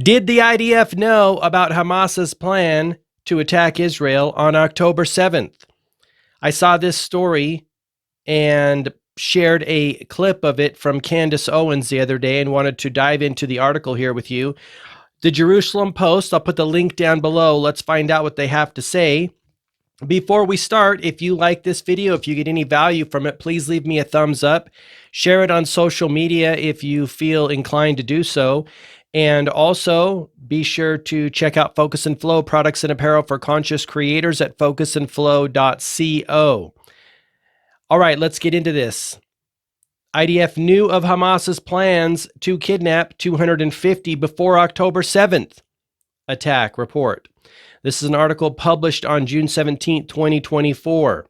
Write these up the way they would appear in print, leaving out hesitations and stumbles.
Did the IDF know about Hamas's plan to attack Israel on October 7th? I saw this story and shared a clip of it from Candace Owens the other day and wanted to dive into the article here with you. The Jerusalem Post, I'll put the link down below. Let's find out what they have to say. Before we start, if you like this video, if you get any value from it, please leave me a thumbs up. Share it on social media if you feel inclined to do so. And also be sure to check out Focus and Flow products and apparel for conscious creators at focusandflow.co. All right, let's get into this. IDF knew of Hamas's plans to kidnap 250 before October 7th attack report. This is an article published on June 17, 2024.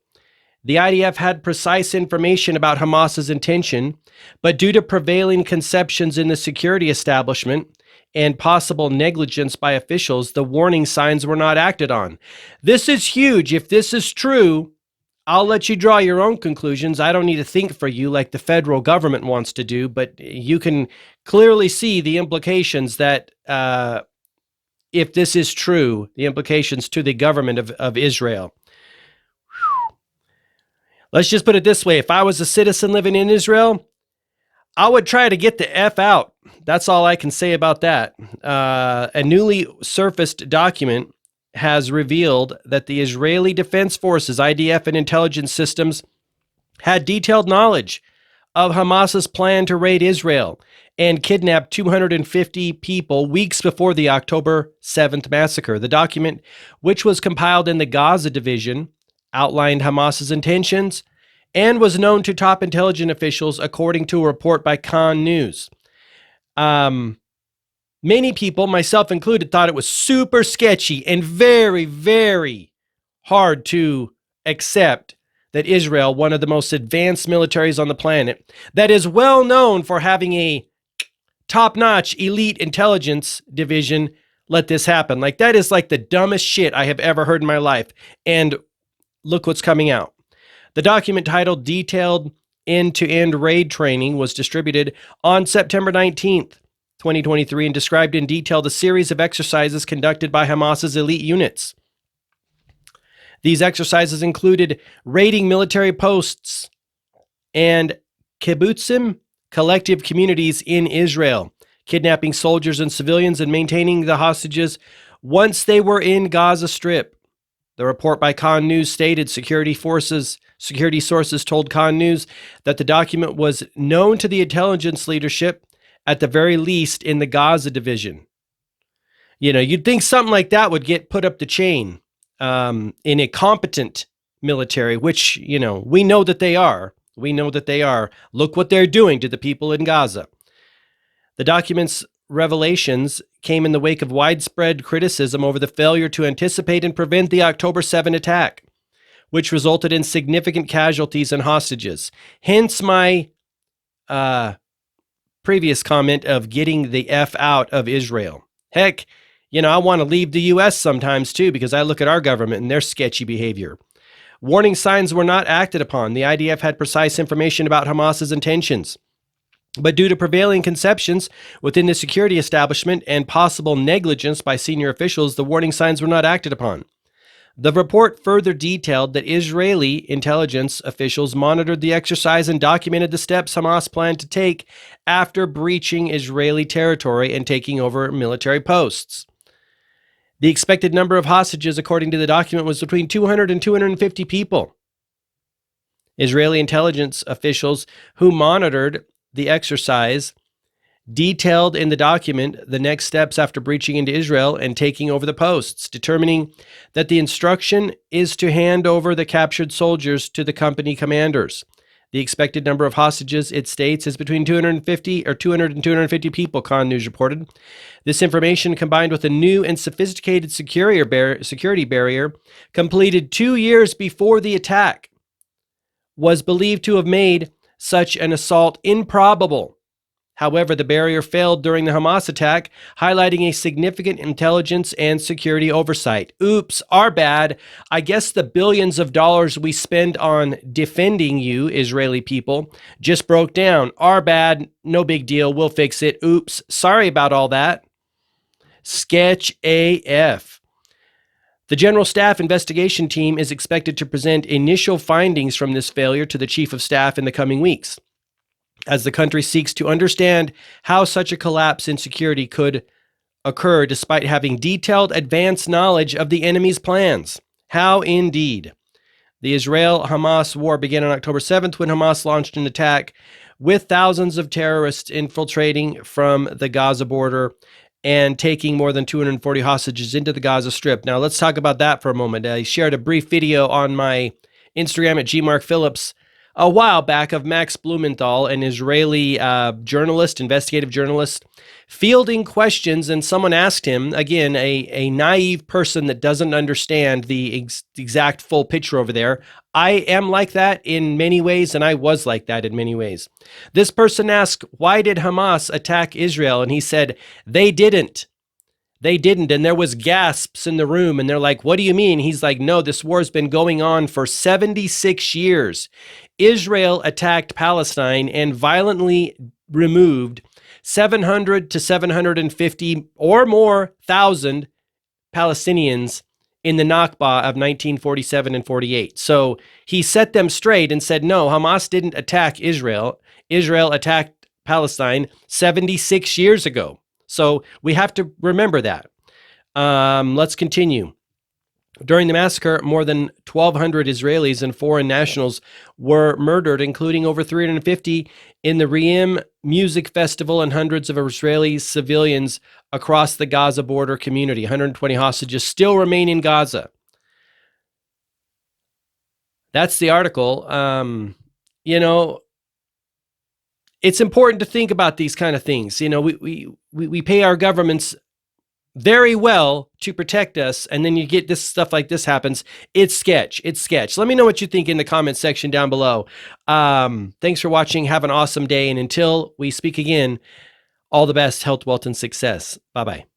The IDF had precise information about Hamas's intention, but due to prevailing conceptions in the security establishment and possible negligence by officials, the warning signs were not acted on. This is huge. If this is true, I'll let you draw your own conclusions. I don't need to think for you like the federal government wants to do, but you can clearly see the implications that if this is true, the implications to the government of Israel. Let's just put it this way. If I was a citizen living in Israel, I would try to get the F out. That's all I can say about that. A newly surfaced document has revealed that the Israeli Defense Forces, IDF, and intelligence systems had detailed knowledge of Hamas's plan to raid Israel and kidnap 250 people weeks before the October 7th massacre. The document, which was compiled in the Gaza division, outlined Hamas's intentions and was known to top intelligence officials, according to a report by Khan News. Many people, myself included, thought it was super sketchy and very, very hard to accept that Israel, one of the most advanced militaries on the planet, that is well known for having a top-notch elite intelligence division, let this happen. Like, that is like the dumbest shit I have ever heard in my life. And look what's coming out. The document, titled Detailed End-to-End Raid Training, was distributed on September 19th, 2023, and described in detail the series of exercises conducted by Hamas's elite units. These exercises included raiding military posts and kibbutzim, collective communities in Israel, kidnapping soldiers and civilians, and maintaining the hostages once they were in Gaza Strip. The report by Khan News stated security sources told Khan News that the document was known to the intelligence leadership, at the very least in the Gaza division. You know, you'd think something like that would get put up the chain in a competent military, which, you know, we know that they are. We know that they are. Look what they're doing to the people in Gaza. The document's revelations came in the wake of widespread criticism over the failure to anticipate and prevent the October 7 attack, which resulted in significant casualties and hostages. Hence my previous comment of getting the F out of Israel. Heck, you know, I want to leave the U.S. sometimes too, because I look at our government and their sketchy behavior. Warning signs were not acted upon. The IDF had precise information about Hamas's intentions, but due to prevailing conceptions within the security establishment and possible negligence by senior officials, the warning signs were not acted upon. The report further detailed that Israeli intelligence officials monitored the exercise and documented the steps Hamas planned to take after breaching Israeli territory and taking over military posts. The expected number of hostages, according to the document, was between 200 and 250 people. Israeli intelligence officials who monitored the exercise detailed in the document the next steps after breaching into Israel and taking over the posts, determining that the instruction is to hand over the captured soldiers to the company commanders. The expected number of hostages, it states, is between 200 and 250 people, Khan News reported. This information, combined with a new and sophisticated security barrier completed 2 years before the attack, was believed to have made such an assault improbable. However, the barrier failed during the Hamas attack, highlighting a significant intelligence and security oversight. Oops, our bad. I guess the billions of dollars we spend on defending you, Israeli people, just broke down. Our bad. No big deal. We'll fix it. Oops. Sorry about all that. Sketch AF. The General Staff investigation team is expected to present initial findings from this failure to the Chief of Staff in the coming weeks, as the country seeks to understand how such a collapse in security could occur despite having detailed advanced knowledge of the enemy's plans. How indeed. The Israel-Hamas war began on October 7th when Hamas launched an attack with thousands of terrorists infiltrating from the Gaza border and taking more than 240 hostages into the Gaza Strip. Now, let's talk about that for a moment. I shared a brief video on my Instagram at gmarkphillips a while back of Max Blumenthal, an Israeli journalist, investigative journalist, fielding questions, and someone asked him, again, a naive person that doesn't understand the exact full picture over there. I am like that in many ways, and I was like that in many ways. This person asked, why did Hamas attack Israel? And he said, they didn't. They didn't. And there was gasps in the room. And they're like, what do you mean? He's like, no, this war's been going on for 76 years. Israel attacked Palestine and violently removed 700 to 750 or more thousand Palestinians in the Nakba of 1947 and 48. So he set them straight and said, no, Hamas didn't attack Israel. Israel attacked Palestine 76 years ago. So we have to remember that. Let's continue. During the massacre, more than 1,200 Israelis and foreign nationals were murdered, including over 350 in the Re'im Music Festival and hundreds of Israeli civilians across the Gaza border community. 120 hostages still remain in Gaza. That's the article. It's important to think about these kind of things. We pay our governments very well to protect us, and then you get this stuff like this happens. It's sketch. Let me know what you think in the comment section down below. Thanks for watching. Have an awesome day, and until we speak again, all the best, health, wealth, and success. Bye-bye.